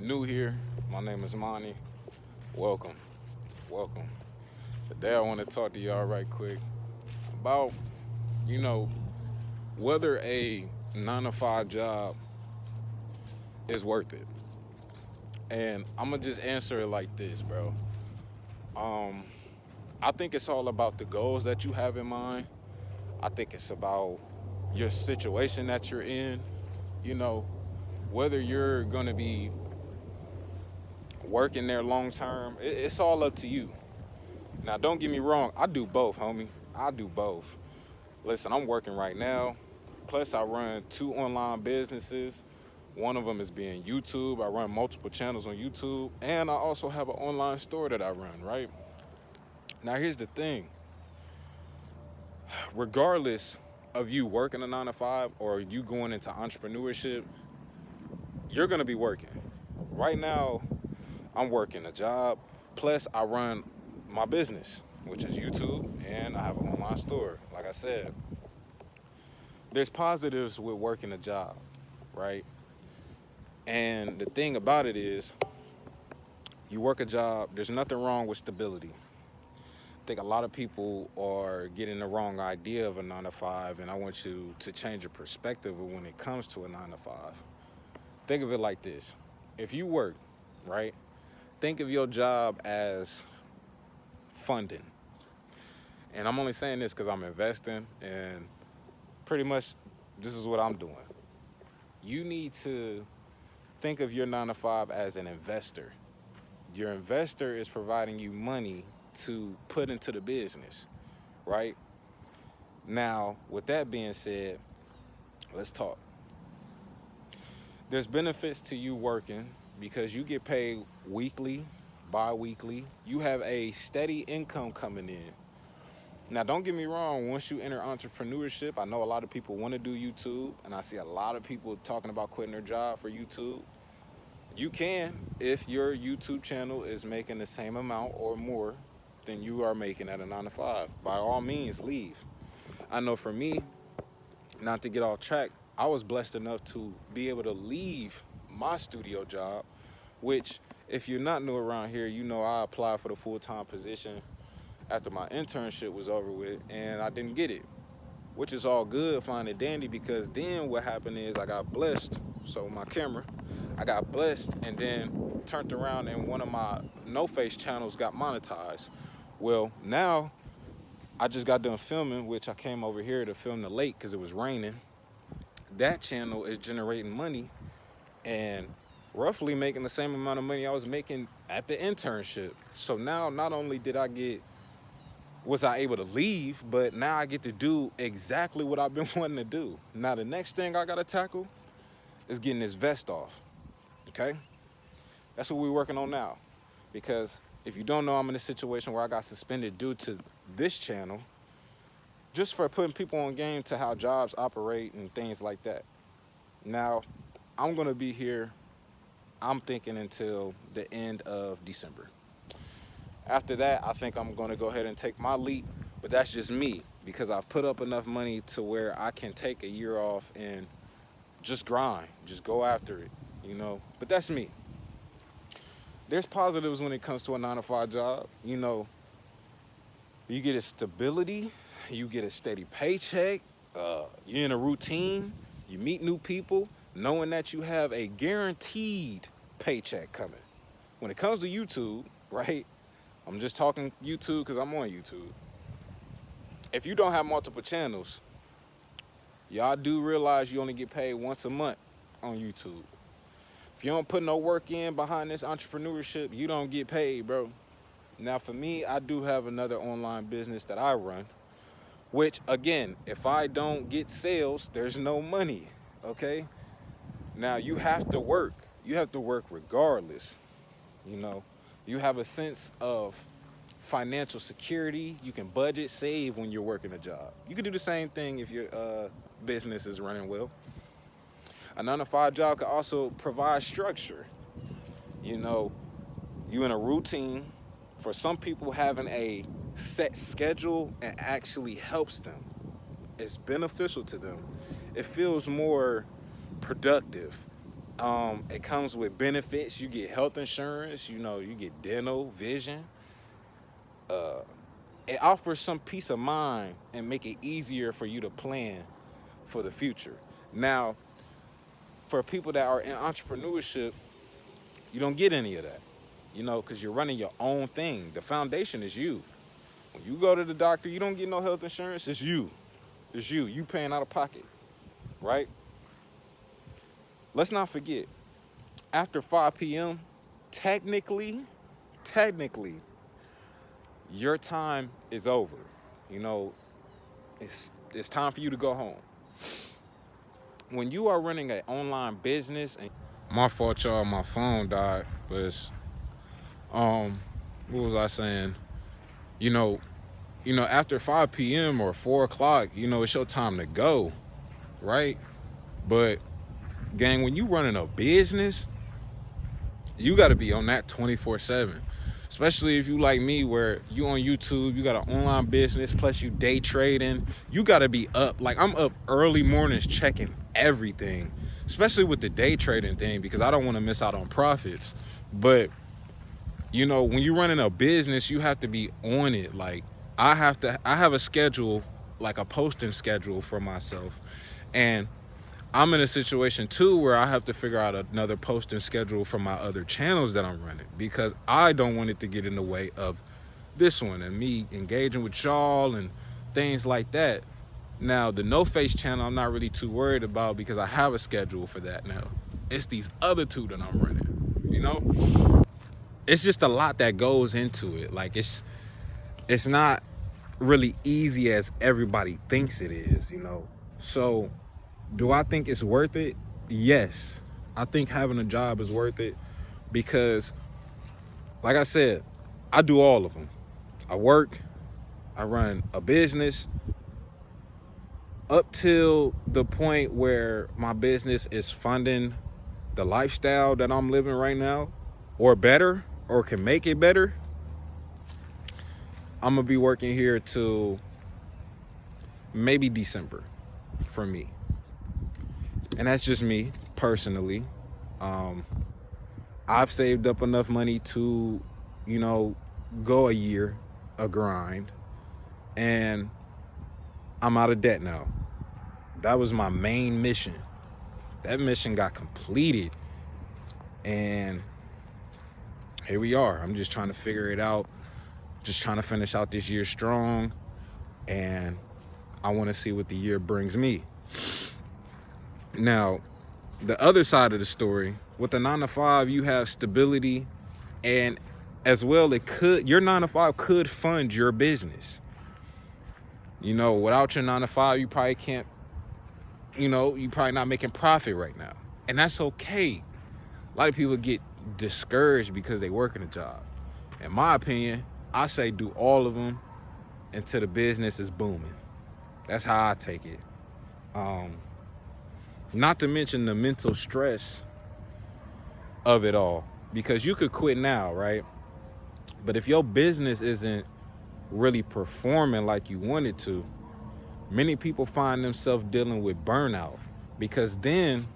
new here, my name is Monty. Welcome, welcome. Today I want to talk to y'all right quick about, you know, whether a 9 to 5 job is worth it. And I'm gonna just answer it like this, bro. Um, I think it's all about the goals that you have in mind. I think it's about your situation that you're in. You know, whether you're gonna be working there long term, it's all up to you. Now, don't get me wrong, I do both, homie. I do both. Listen, I'm working right now. Plus, I run two online businesses. One of them is being YouTube. I run multiple channels on YouTube. And I also have an online store that I run, right? Now, here's the thing. Regardless of you working a 9 to 5 or you going into entrepreneurship, you're going to be working. Right now, I'm working a job. Plus, I run my business, which is YouTube, and I have an online store. Like I said, there's positives with working a job, right? And the thing about it is, you work a job, there's nothing wrong with stability. I think a lot of people are getting the wrong idea of a 9 to 5, and I want you to change your perspective of when it comes to a 9 to 5. Think of it like this. If you work, right, think of your job as funding. And I'm only saying this because I'm investing, and pretty much this is what I'm doing. You need to think of your 9 to 5 as an investor. Your investor is providing you money to put into the business, right? Now, with that being said, let's talk. There's benefits to you working because you get paid weekly, bi-weekly. You have a steady income coming in. Now, don't get me wrong, once you enter entrepreneurship, I know a lot of people want to do YouTube, and I see a lot of people talking about quitting their job for YouTube. You can if your YouTube channel is making the same amount or more than you are making at a 9 to 5. By all means, leave. I know for me, not to get off track, I was blessed enough to be able to leave my studio job, which, if you're not new around here, you know I applied for the full-time position after my internship was over with, and I didn't get it, which is all good, fine and dandy, because then what happened is I got blessed. So my camera, I got blessed and then turned around and one of my no-face channels got monetized. Well, now I just got done filming, which I came over here to film the lake because it was raining. That channel is generating money and roughly making the same amount of money I was making at the internship. So now not only was I able to leave, but now I get to do exactly what I've been wanting to do. Now the next thing I gotta tackle is getting this vest off, okay? That's what we're working on now. Because if you don't know, I'm in a situation where I got suspended due to this channel, just for putting people on game to how jobs operate and things like that. Now, I'm gonna be here, I'm thinking until the end of December. After that, I think I'm gonna go ahead and take my leap, but that's just me because I've put up enough money to where I can take a year off and just grind, just go after it, you know? But that's me. There's positives when it comes to a 9 to 5 job. You know, you get a stability, you get a steady paycheck, you're in a routine, you meet new people, knowing that you have a guaranteed paycheck coming. When it comes to YouTube, right? I'm just talking YouTube because I'm on YouTube. If you don't have multiple channels, y'all do realize you only get paid once a month on YouTube. If you don't put no work in behind this entrepreneurship, you don't get paid, bro. Now, for me, I do have another online business that I run, which, again, if I don't get sales, there's no money, okay? Now, you have to work. You have to work regardless, you know? You have a sense of financial security. You can budget, save when you're working a job. You can do the same thing if your business is running well. A 9 to 5 job can also provide structure. You know, you in a routine. For some people, having a set schedule and actually helps them. It's beneficial to them. It feels more productive. It comes with benefits. You get health insurance, you get dental, vision. It offers some peace of mind and make it easier for you to plan for the future. Now, for people that are in entrepreneurship, you don't get any of that, because you're running your own thing. The foundation is you. When you go to the doctor, you don't get no health insurance. It's you. It's you. You paying out of pocket, right? Let's not forget, after 5 p.m., technically, your time is over. It's time for you to go home. When you are running an online business, and my fault, y'all, my phone died, but it's, what was I saying? After 5 p.m. or 4 o'clock, it's your time to go, right? But gang, when you running a business, you got to be on that 24/7. Especially if you like me, where you on YouTube, you got an online business, plus you day trading. You got to be up. Like, I'm up early mornings checking everything, especially with the day trading thing, because I don't want to miss out on profits. But, when you're running a business, you have to be on it. Like, I have a schedule, like a posting schedule for myself. And I'm in a situation too where I have to figure out another posting schedule for my other channels that I'm running, because I don't want it to get in the way of this one and me engaging with y'all and things like that. Now, the No Face channel, I'm not really too worried about, because I have a schedule for that now. It's these other two that I'm running, It's just a lot that goes into it. Like, it's not really easy as everybody thinks it is, So, do I think it's worth it? Yes. I think having a job is worth it, because, like I said, I do all of them. I work, I run a business, up till the point where my business is funding the lifestyle that I'm living right now, or better, or can make it better. I'm going to be working here till maybe December for me. And that's just me personally. I've saved up enough money to, go a year, a grind, and I'm out of debt now. That was my main mission. That mission got completed, and here we are. I'm just trying to figure it out, just trying to finish out this year strong, and I want to see what the year brings me. Now, the other side of the story, with the 9-to-5, you have stability, and as well, your 9-to-5 could fund your business. Without your 9-to-5, you probably can't, you probably not making profit right now. And that's okay. A lot of people get discouraged because they work in a job. In my opinion, I say do all of them until the business is booming. That's how I take it. Not to mention the mental stress of it all, because you could quit now, right? But if your business isn't really performing like you want it to, many people find themselves dealing with burnout, because then,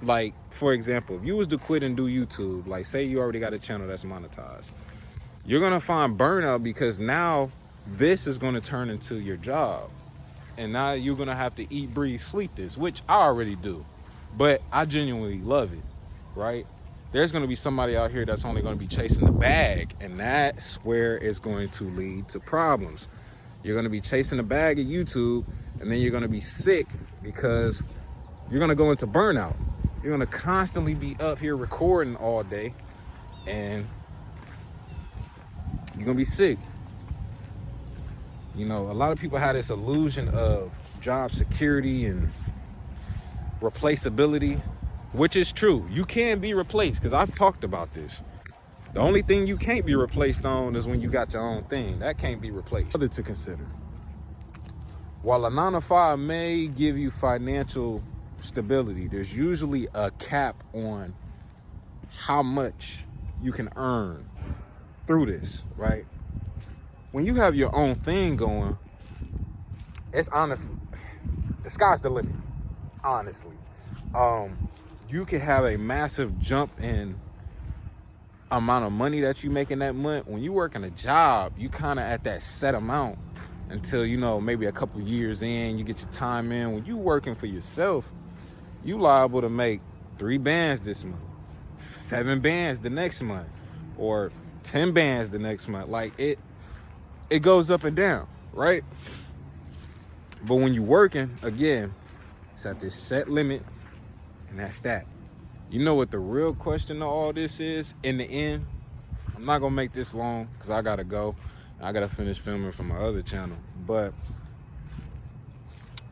like, for example, if you was to quit and do YouTube, like say you already got a channel that's monetized, you're going to find burnout, because now this is going to turn into your job. And now you're going to have to eat, breathe, sleep this, which I already do. But I genuinely love it, right? There's going to be somebody out here that's only going to be chasing the bag. And that's where it's going to lead to problems. You're going to be chasing the bag at YouTube, and then you're going to be sick, because you're going to go into burnout. You're going to constantly be up here recording all day, and you're going to be sick. A lot of people have this illusion of job security and replaceability, which is true. You can be replaced, because I've talked about this. The only thing you can't be replaced on is when you got your own thing. That can't be replaced. Other to consider. While a 9-to-5 may give you financial stability, there's usually a cap on how much you can earn through this, right? When you have your own thing going, it's honestly, the sky's the limit, honestly. you can have a massive jump in amount of money that you make in that month. When you work in a job, you kind of at that set amount until, you know, maybe a couple years in, you get your time in. When you working for yourself, you liable to make 3 bands this month, 7 bands the next month, or 10 bands the next month. Like it goes up and down, right? But when you working, again, it's at this set limit, and that's that. You know what the real question of all this is in the end? I'm not gonna make this long because I gotta go. I gotta finish filming for my other channel. But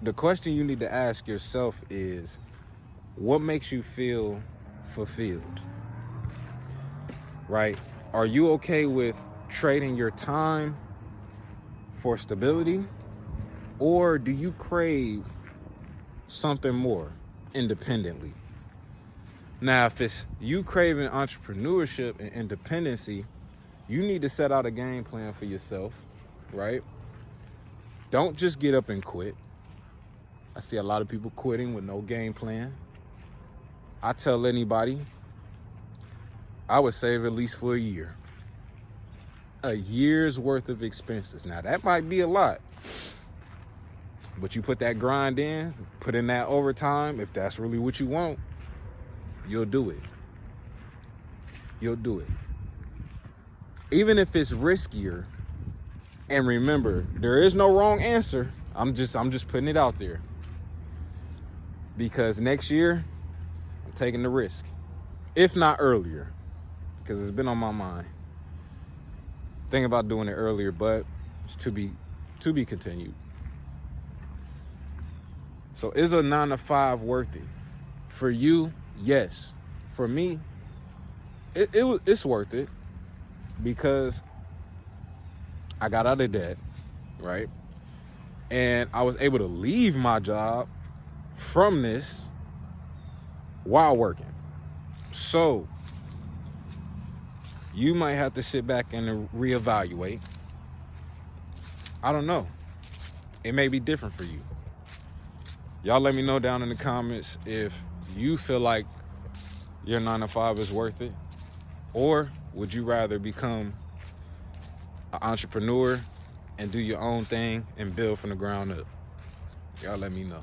the question you need to ask yourself is, what makes you feel fulfilled? Right? Are you okay with trading your time for stability? Or do you crave something more independently? Now, if it's you craving entrepreneurship and independency, you need to set out a game plan for yourself, right? Don't just get up and quit. I see a lot of people quitting with no game plan. I tell anybody, I would save at least for a year. A year's worth of expenses. Now, that might be a lot, but you put that grind in, put in that overtime, if that's really what you want, you'll do it. You'll do it. Even if it's riskier, and remember, there is no wrong answer. I'm just putting it out there. Because next year, I'm taking the risk. If not earlier, because it's been on my mind. Thinking about doing it earlier, but it's to be continued. So is a 9-to-5 worth it? For you, yes. For me, it's worth it because I got out of debt, right? And I was able to leave my job from this while working. So you might have to sit back and reevaluate. I don't know. It may be different for you. Y'all let me know down in the comments if you feel like your 9-to-5 is worth it, or would you rather become an entrepreneur and do your own thing and build from the ground up? Y'all let me know.